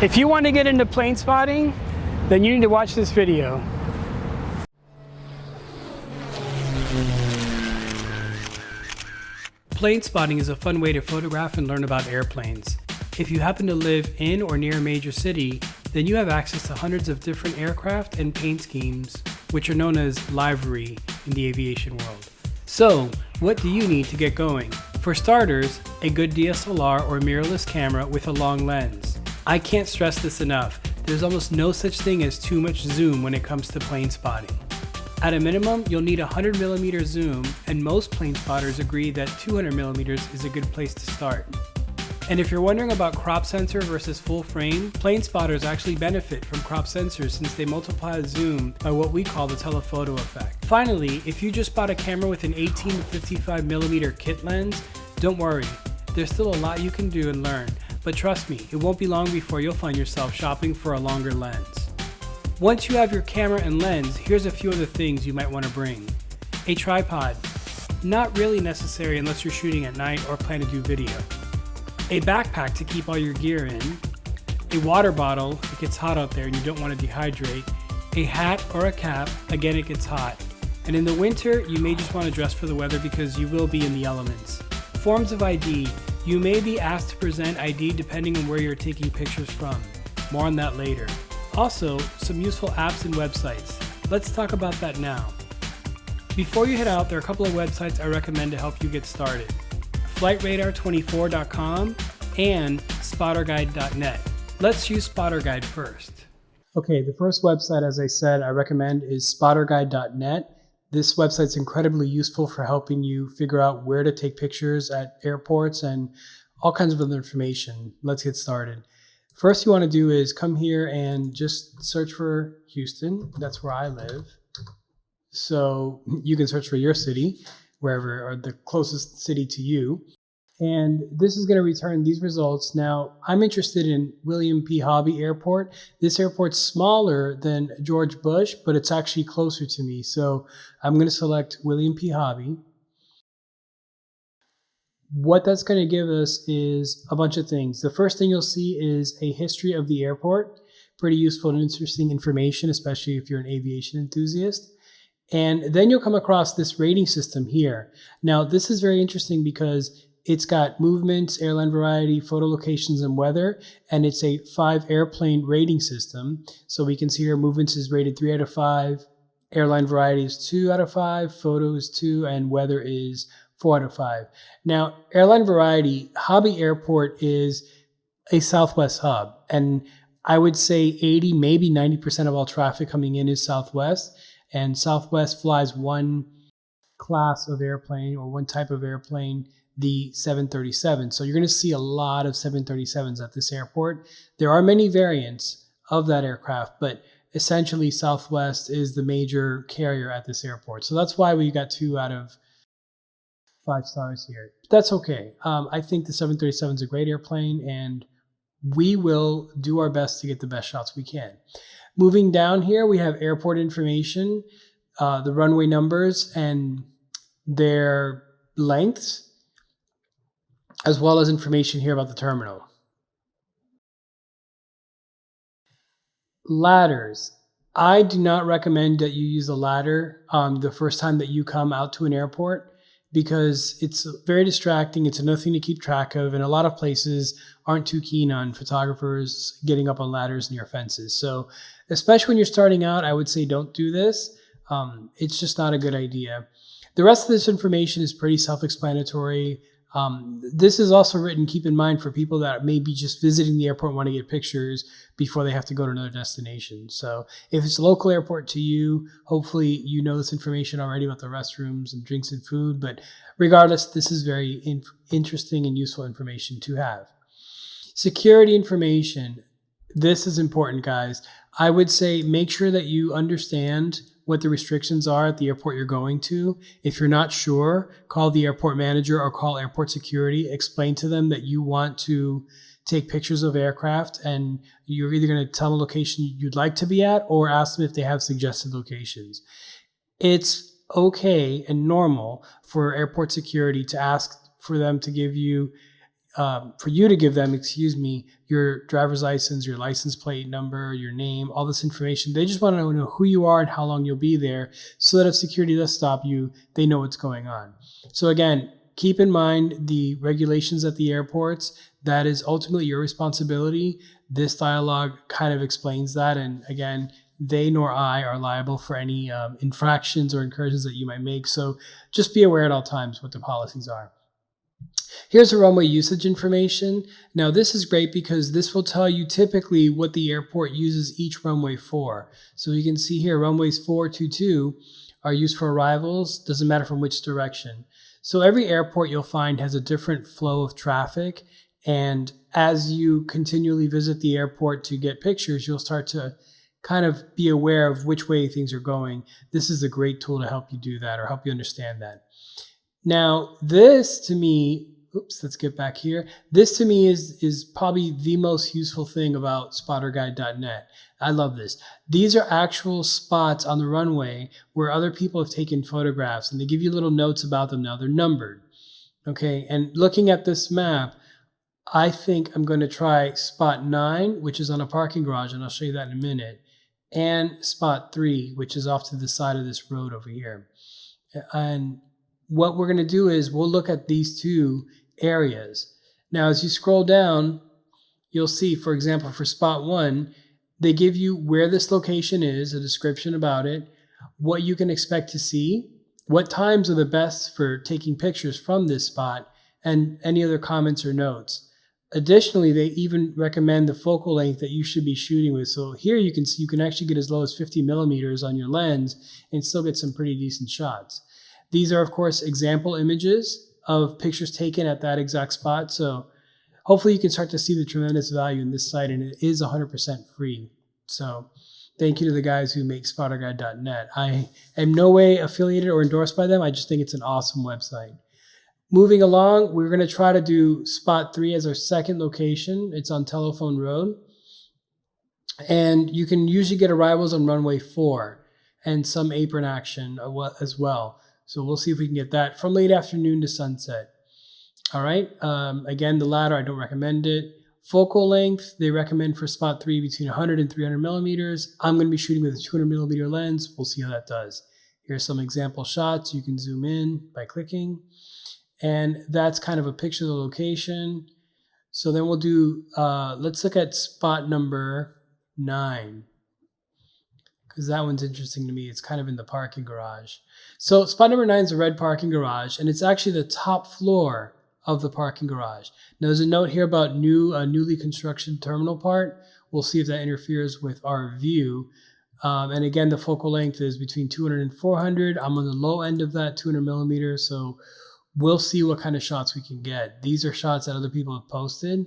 If you want to get into plane spotting, then you need to watch this video. Plane spotting is a fun way to photograph and learn about airplanes. If you happen to live in or near a major city, then you have access to hundreds of different aircraft and paint schemes, which are known as livery in the aviation world. So, what do you need to get going? For starters, a good DSLR or mirrorless camera with a long lens. I can't stress this enough, there's almost no such thing as too much zoom when it comes to plane spotting. At a minimum, you'll need a 100mm zoom, and most plane spotters agree that 200mm is a good place to start. And if you're wondering about crop sensor versus full frame, plane spotters actually benefit from crop sensors since they multiply zoom by what we call the telephoto effect. Finally, if you just bought a camera with an 18 to 55mm kit lens, don't worry, there's still a lot you can do and learn, but trust me, it won't be long before you'll find yourself shopping for a longer lens. Once you have your camera and lens, here's a few other things you might want to bring. A tripod, not really necessary unless you're shooting at night or plan to do video. A backpack to keep all your gear in. A water bottle, it gets hot out there and you don't want to dehydrate. A hat or a cap, again it gets hot. And in the winter, you may just want to dress for the weather because you will be in the elements. Forms of ID, you may be asked to present ID depending on where you're taking pictures from. More on that later. Also, some useful apps and websites. Let's talk about that now. Before you head out, there are a couple of websites I recommend to help you get started. FlightRadar24.com and SpotterGuide.net. Let's use SpotterGuide first. Okay, the first website, as I said, I recommend is SpotterGuide.net. This website's incredibly useful for helping you figure out where to take pictures at airports and all kinds of other information. Let's get started. First you want to do is come here and just search for Houston. That's where I live. So you can search for your city, wherever, or the closest city to you. And this is going to return these results. Now, I'm interested in William P. Hobby Airport. This airport's smaller than George Bush, but it's actually closer to me. So I'm going to select William P. Hobby. What that's going to give us is a bunch of things. The first thing you'll see is a history of the airport. Pretty useful and interesting information, especially if you're an aviation enthusiast. And then you'll come across this rating system here. Now, this is very interesting because it's got movements, airline variety, photo locations, and weather, and it's a 5 airplane rating system. So we can see here movements is rated 3 out of 5, airline variety is 2 out of 5, photo is 2, and weather is 4 out of 5. Now, airline variety, Hobby Airport is a Southwest hub, and I would say 80, maybe 90% of all traffic coming in is Southwest, and Southwest flies one class of airplane or one type of airplane, the 737. So you're going to see a lot of 737s at this airport. There are many variants of that aircraft, but essentially Southwest is the major carrier at this airport. So that's why we got 2 out of 5 stars here. That's okay. I think the 737 is a great airplane, and we will do our best to get the best shots we can. Moving down here, we have airport information, the runway numbers and their lengths, as well as information here about the terminal. Ladders. I do not recommend that you use a ladder the first time that you come out to an airport, because it's very distracting. It's another thing to keep track of, and a lot of places aren't too keen on photographers getting up on ladders near fences. So especially when you're starting out, I would say don't do this. It's just not a good idea. The rest of this information is pretty self-explanatory. This is also written, keep in mind, for people that may be just visiting the airport and want to get pictures before they have to go to another destination. So if it's a local airport to you, hopefully you know this information already about the restrooms and drinks and food. But regardless, this is very interesting and useful information to have. Security information. This is important, guys. I would say make sure that you understand what the restrictions are at the airport you're going to. If you're not sure, call the airport manager or call airport security. Explain to them that you want to take pictures of aircraft, and you're either going to tell them a location you'd like to be at or ask them if they have suggested locations. It's okay and normal for airport security to ask for them to give you for you to give them, your driver's license, your license plate number, your name, all this information. They just want to know who you are and how long you'll be there, so that if security does stop you, they know what's going on. So again, keep in mind the regulations at the airports. That is ultimately your responsibility. This dialogue kind of explains that. And again, they nor I are liable for any infractions or incursions that you might make. So just be aware at all times what the policies are. Here's the runway usage information. Now this is great because this will tell you typically what the airport uses each runway for. So you can see here, runways 422 are used for arrivals, doesn't matter from which direction. So every airport you'll find has a different flow of traffic. And as you continually visit the airport to get pictures, you'll start to kind of be aware of which way things are going. This is a great tool to help you do that or help you understand that. Now, this to me, let's get back here. This to me is probably the most useful thing about spotterguide.net. I love this. These are actual spots on the runway where other people have taken photographs, and they give you little notes about them now. They're numbered. Okay, and looking at this map, I think I'm going to try spot 9, which is on a parking garage, and I'll show you that in a minute, and spot 3, which is off to the side of this road over here. And what we're going to do is we'll look at these two areas. Now, as you scroll down, you'll see, for example, for spot 1, they give you where this location is, a description about it, what you can expect to see, what times are the best for taking pictures from this spot, and any other comments or notes. Additionally, they even recommend the focal length that you should be shooting with. So here you can see you can actually get as low as 50 millimeters on your lens and still get some pretty decent shots. These are, of course, example images of pictures taken at that exact spot. So hopefully you can start to see the tremendous value in this site, and it is 100% free. So thank you to the guys who make spotterguide.net. I am no way affiliated or endorsed by them. I just think it's an awesome website. Moving along, we're going to try to do spot 3 as our second location. It's on Telephone Road. And you can usually get arrivals on runway 4 and some apron action as well. So we'll see if we can get that from late afternoon to sunset. All right. Again, the latter, I don't recommend it. Focal length, they recommend for spot 3 between 100 and 300 millimeters. I'm going to be shooting with a 200 millimeter lens. We'll see how that does. Here's some example shots. You can zoom in by clicking. And that's kind of a picture of the location. So then we'll do, let's look at spot number 9. Because that one's interesting to me. It's kind of in the parking garage. So spot number 9 is a red parking garage, and it's actually the top floor of the parking garage. Now there's a note here about newly constructed terminal part. We'll see if that interferes with our view. And again, the focal length is between 200 and 400. I'm on the low end of that, 200 millimeters. So we'll see what kind of shots we can get. These are shots that other people have posted.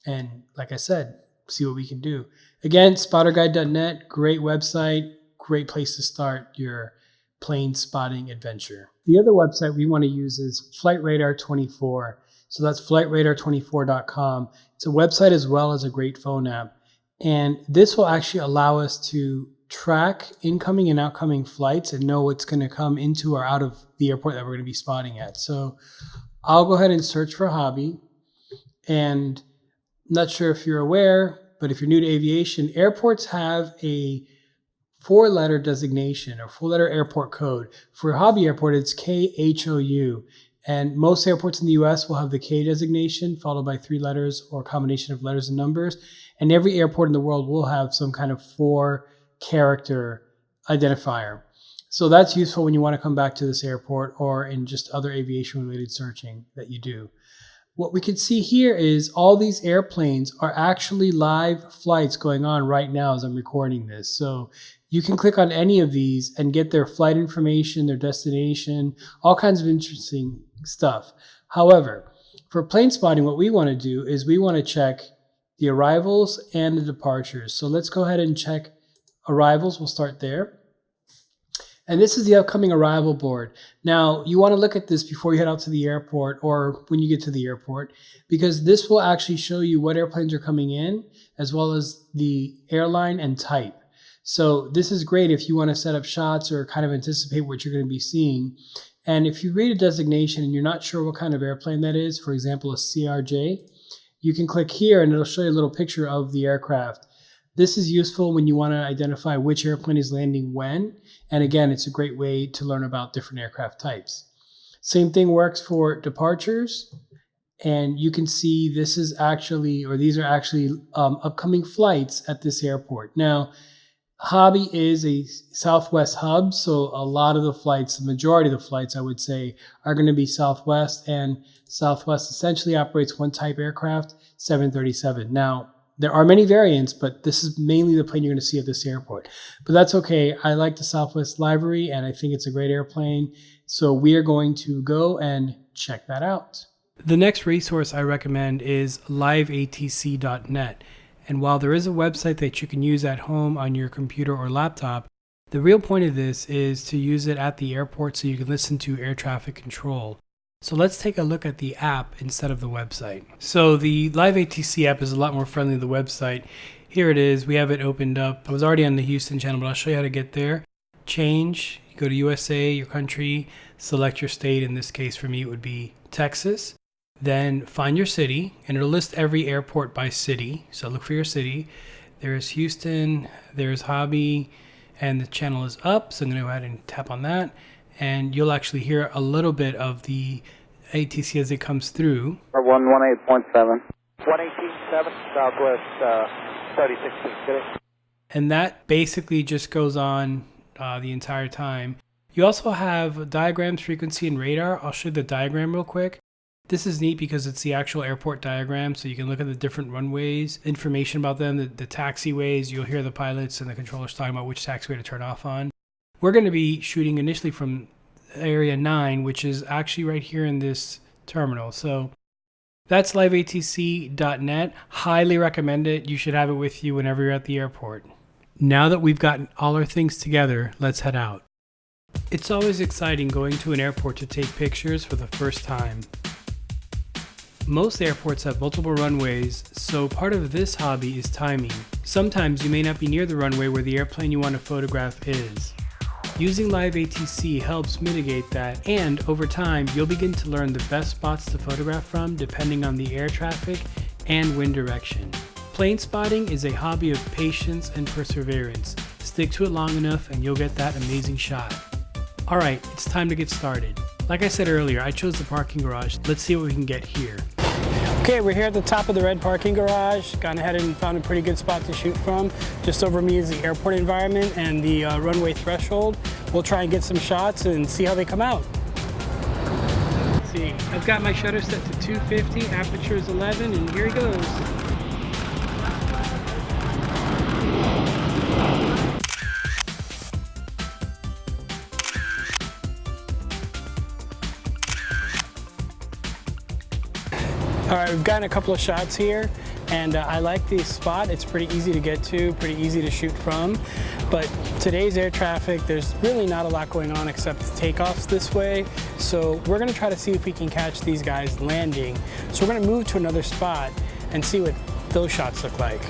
And like I said, see what we can do. Again, spotterguide.net, great website, great place to start your plane spotting adventure. The other website we want to use is Flight Radar 24. So that's flightradar24.com. It's a website as well as a great phone app. And this will actually allow us to track incoming and outgoing flights and know what's going to come into or out of the airport that we're going to be spotting at. So I'll go ahead and search for hobby. And I'm not sure if you're aware, but if you're new to aviation, airports have a 4-letter designation or 4-letter airport code. For a hobby airport, it's KHOU. And most airports in the US will have the K designation followed by 3 letters or a combination of letters and numbers. And every airport in the world will have some kind of 4-character identifier. So that's useful when you want to come back to this airport or in just other aviation-related searching that you do. What we can see here is all these airplanes are actually live flights going on right now as I'm recording this. So you can click on any of these and get their flight information, their destination, all kinds of interesting stuff. However, for plane spotting, what we want to do is we want to check the arrivals and the departures. So let's go ahead and check arrivals. We'll start there. And this is the upcoming arrival board. Now, you want to look at this before you head out to the airport or when you get to the airport, because this will actually show you what airplanes are coming in, as well as the airline and type. So this is great if you want to set up shots or kind of anticipate what you're going to be seeing. And if you read a designation and you're not sure what kind of airplane that is, for example, a CRJ, you can click here and it'll show you a little picture of the aircraft. This is useful when you want to identify which airplane is landing when. And again, it's a great way to learn about different aircraft types. Same thing works for departures. And you can see this is actually, or these are actually upcoming flights at this airport. Now, Hobby is a Southwest hub, so a lot of the flights, the majority of the flights, I would say, are going to be Southwest, and Southwest essentially operates one type aircraft, 737. Now, there are many variants, but this is mainly the plane you're going to see at this airport. But that's okay. I like the Southwest livery, and I think it's a great airplane, so we are going to go and check that out. The next resource I recommend is liveatc.net. And while there is a website that you can use at home on your computer or laptop, the real point of this is to use it at the airport so you can listen to air traffic control. So let's take a look at the app instead of the website. So the liveatc app is a lot more friendly than the website. Here it is. We have it opened up. I was already on the Houston channel, but I'll show you how to get there. Change, you go to USA, your country, select your state. In this case for me it would be Texas. Then find your city, and it'll list every airport by city. So look for your city. There's Houston, there's Hobby, and the channel is up. So I'm going to go ahead and tap on that, and you'll actually hear a little bit of the ATC as it comes through. 118.7. 118.7, Southwest 36. And that basically just goes on the entire time. You also have diagrams, frequency, and radar. I'll show you the diagram real quick. This is neat because it's the actual airport diagram, so you can look at the different runways, information about them, the taxiways. You'll hear the pilots and the controllers talking about which taxiway to turn off on. We're going to be shooting initially from Area 9, which is actually right here in this terminal. So that's liveatc.net. Highly recommend it. You should have it with you whenever you're at the airport. Now that we've gotten all our things together, let's head out. It's always exciting going to an airport to take pictures for the first time. Most airports have multiple runways, so part of this hobby is timing. Sometimes you may not be near the runway where the airplane you want to photograph is. Using liveatc helps mitigate that, and over time you'll begin to learn the best spots to photograph from depending on the air traffic and wind direction. Plane spotting is a hobby of patience and perseverance. Stick to it long enough and you'll get that amazing shot. Alright, it's time to get started. Like I said earlier, I chose the parking garage. Let's see what we can get here. Okay, we're here at the top of the red parking garage. Gone ahead and found a pretty good spot to shoot from. Just over me is the airport environment and the runway threshold. We'll try and get some shots and see how they come out. Let's see, I've got my shutter set to 250, aperture is 11, and here he goes. All right, we've gotten a couple of shots here, and I like the spot. It's pretty easy to get to, pretty easy to shoot from. But today's air traffic, there's really not a lot going on except takeoffs this way. So we're gonna try to see if we can catch these guys landing. So we're gonna move to another spot and see what those shots look like.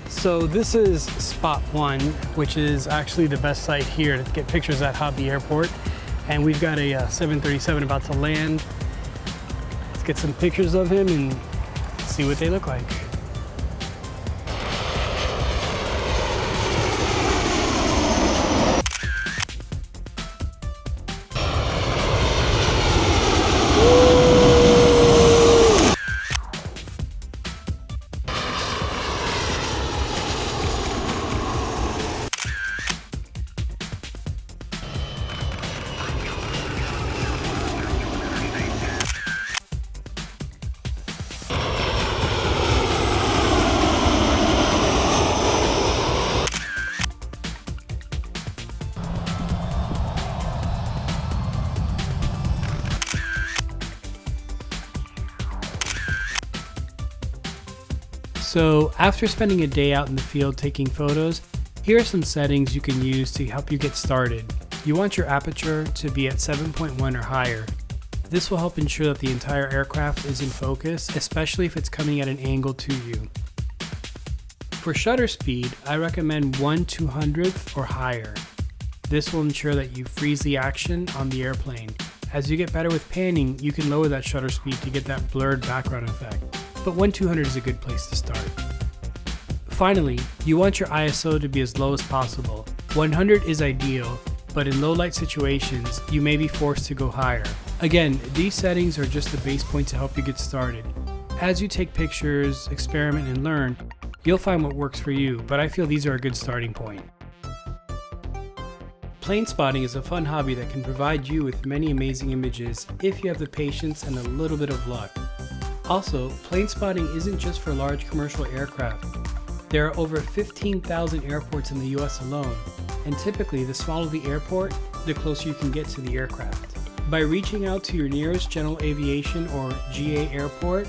So this is spot one, which is actually the best site here to get pictures at Hobby Airport. And we've got a 737 about to land. Let's get some pictures of him and see what they look like. So after spending a day out in the field taking photos, Here are some settings you can use to help you get started. You want your aperture to be at 7.1 or higher. This will help ensure that the entire aircraft is in focus, especially if it's coming at an angle to you. For shutter speed, I recommend 1/200th or higher. This will ensure that you freeze the action on the airplane. As you get better with panning, you can lower that shutter speed to get that blurred background effect, but 1/200 is a good place to start. Finally, you want your ISO to be as low as possible. 100 is ideal, but in low light situations, you may be forced to go higher. Again, these settings are just the base point to help you get started. As you take pictures, experiment, and learn, you'll find what works for you, but I feel these are a good starting point. Plane spotting is a fun hobby that can provide you with many amazing images if you have the patience and a little bit of luck. Also, plane spotting isn't just for large commercial aircraft. There are over 15,000 airports in the US alone, and typically the smaller the airport, the closer you can get to the aircraft. By reaching out to your nearest general aviation or GA airport,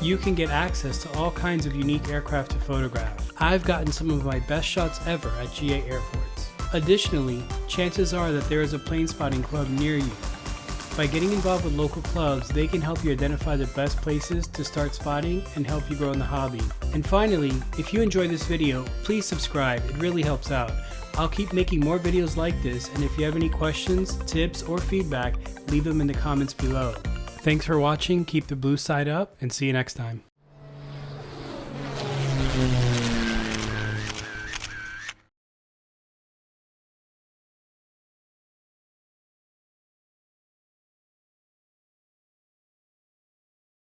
you can get access to all kinds of unique aircraft to photograph. I've gotten some of my best shots ever at GA airports. Additionally, chances are that there is a plane spotting club near you. By getting involved with local clubs, they can help you identify the best places to start spotting and help you grow in the hobby. And finally, if you enjoyed this video, please subscribe, it really helps out. I'll keep making more videos like this, and if you have any questions, tips, or feedback, leave them in the comments below. Thanks for watching, keep the blue side up, and see you next time.